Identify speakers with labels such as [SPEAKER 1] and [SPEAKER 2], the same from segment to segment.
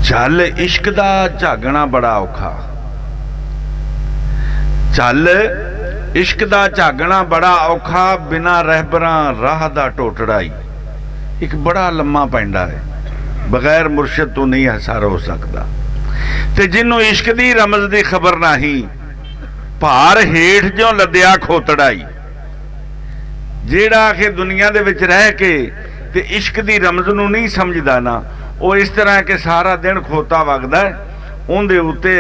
[SPEAKER 1] झल इश्क दा झागना बड़ा औखा, झल इश्क दा झागना बड़ा औखा, बिना रहबरां राह दा टोटड़ा ही एक बड़ा लम्मा पैंडा है, बगैर मुर्शद तो नहीं हसार हो सकता। ते जिन्हों इश्क दी रमज दी खबर नहीं, भार हेठ जो लद्या खोतड़ाई, जेड़ा आखे दुनिया दे विच रह के ते इश्क दी रमज नूं नहीं समझदा ना, वो इस तरह के सारा दिन खोता वगदा है, उहदे उत्ते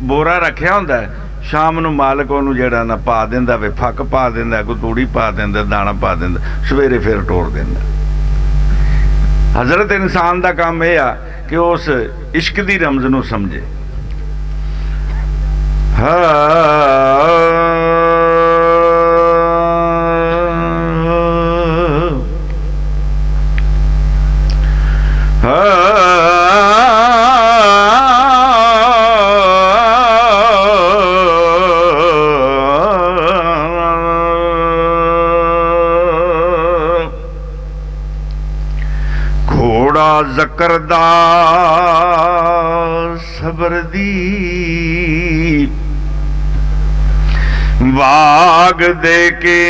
[SPEAKER 1] बोरा रखिया हुंदा है, शाम नूं मालक उहनूं जेड़ा ना पा दिंदा वे, फक पा दिंदा, कोई तूड़ी पा दिंदा, दाना पा दिंदा, सवेरे फिर टोर दिंदा। हजरत इंसान दा काम यह आ कि उस इश्क दी रमज नूं समझे। घोड़ा ज़कर सबर दी वाग दे के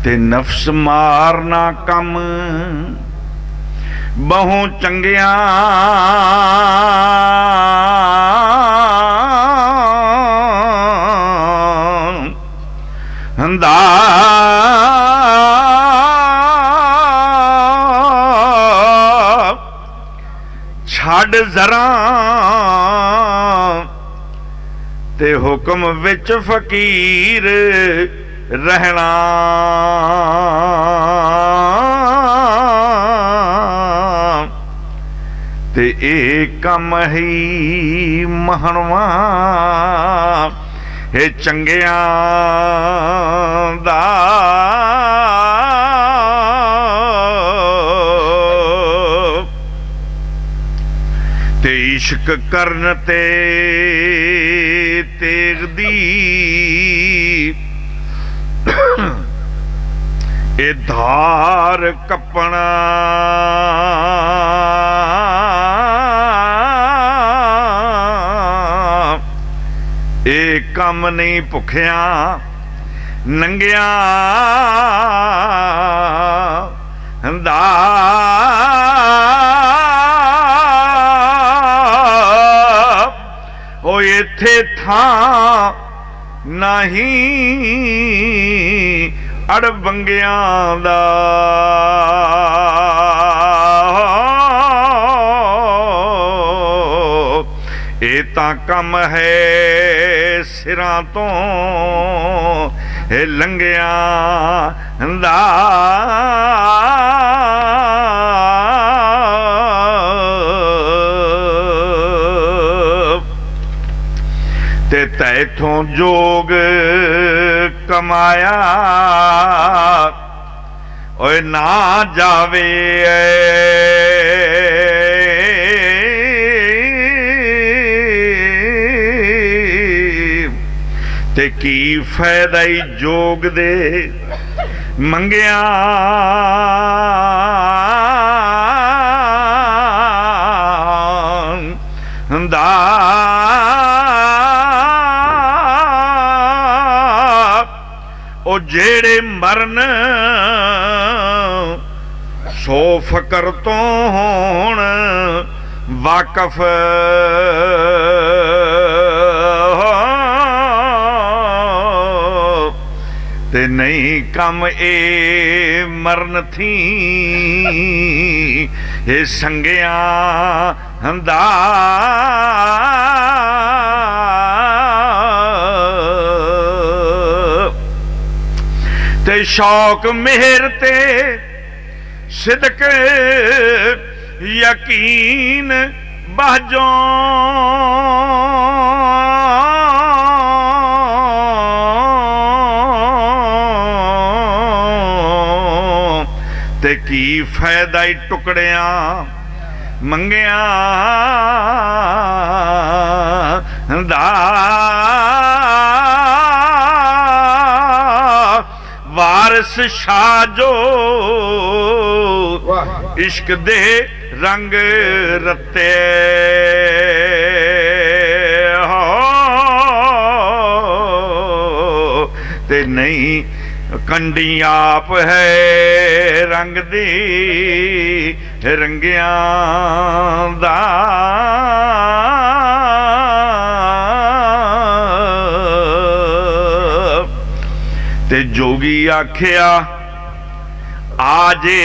[SPEAKER 1] ते नफ्स मारना कम बहु चंगिया हंदा छड़ जरा ते हुक्म विच फकीर रहना। ते एक कम ही महनवा हे चंगिया दा, ते इश्क करन ते तेग दी ए धार कपना। ए कम नहीं भुखिया नंगिया दा, ओ इत्थे थां नहीं अड़बंगिया दा। ये तां कम है सिरां तो लंघिया दा। ते तैथों जोग कमाया ओए ना जावे, ते की फायदा ही जोग दे मंगिया दा। ओ जेड़े मरन सो फकर तो होण वाकफ, ते नहीं कम ए मरन थी ये संगिया दा। ते शौक मेहर ते सिदक यकीन बहजों, ते की फायदा ही टुकड़िया मंगिया दा। ਪਾਰਸ ਸਾਜੋ ਇਸ਼ਕ ਦੇ ਰੰਗ ਰਤੇ ਤੇ नहीं कंडी आप है रंग दी रंगिया दा ते जोगी आखिया आजे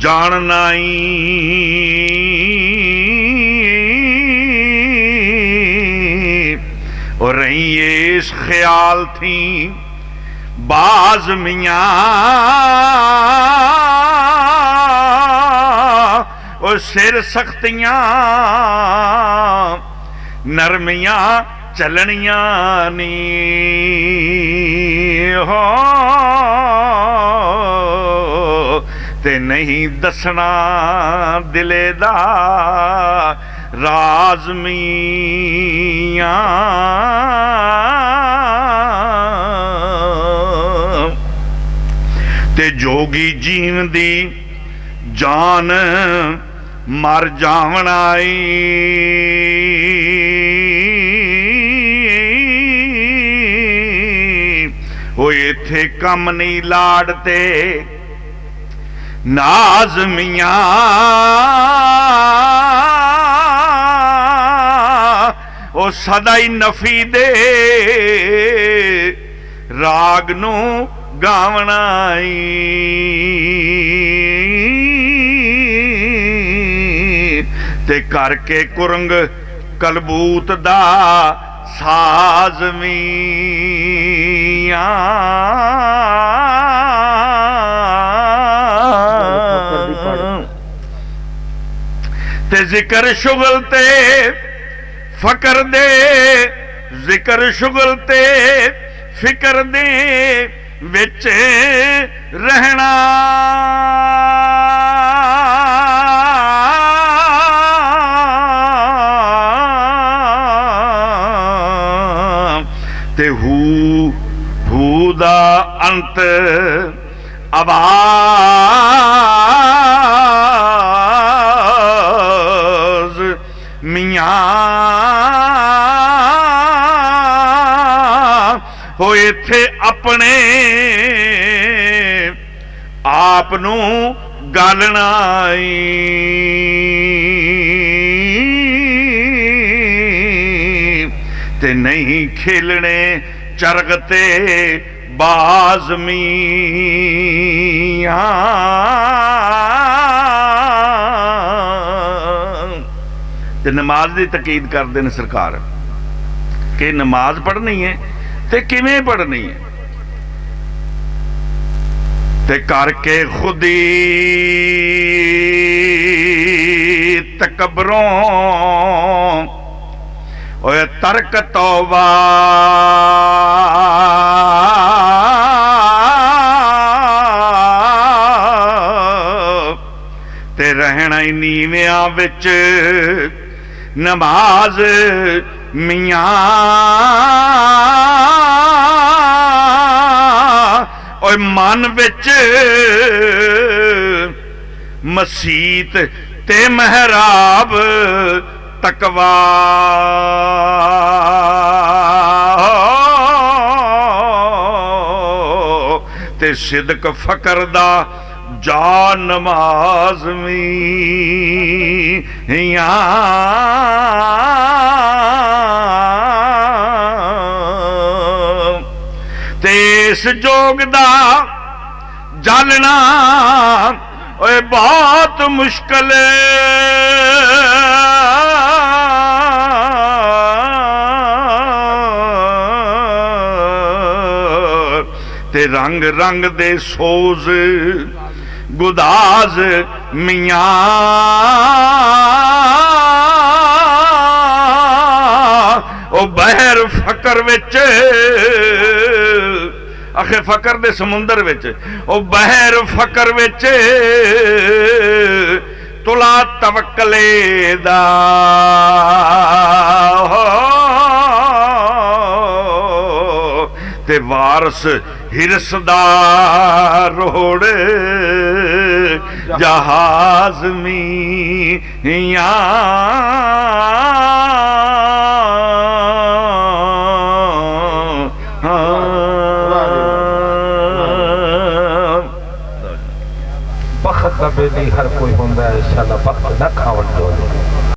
[SPEAKER 1] जानना और रही इस ख्याल थी बाज मियाँ और सिर सख्तियाँ नरमियाँ चलनिया नी हो ते नहीं दसना दिले दा राज मियाँ ते जोगी जीव दी जान मर जावना ओ इथे कम नहीं लाड़ते नाज मियाँ ओ सदा ही नफी दे राग नू गावना ते करके कुरंग कलबूत दा साज मियाँ ते जिक्र शुगल ते फकर दे जिक्र शुगल ते फिकर दे विच रहना ते हू दा अंत आवाज मियाँ हो इथे अपने आप नू गालना ते नहीं खेलने चरगते बाज मियाँ ते नमाज की तकीद करते हैं सरकार कि नमाज पढ़नी है ते किवें पढ़नी है ते करके खुदी तकबरों ओए तर्क तौबा ते रहना ही नीवियां विच नमाज मियाँ और मन विच मसीत ते महराब तकवा ते सिदक फकर दा जा नमाज मियाँ ते इस जोग दा जालना ओए बहुत मुश्किल ते रंग रंग दे सोज गुदाज मियाँ ओ बहर फकर विच आखे फकर दे समुंदर विच ओ बहर फकर विच तुला तवक्कले दा ते वारस हिरस दा रोड़ जहाज मियां
[SPEAKER 2] बख्त दा बेली हर कोई हुंदा है शाला वक्त ना खावन जो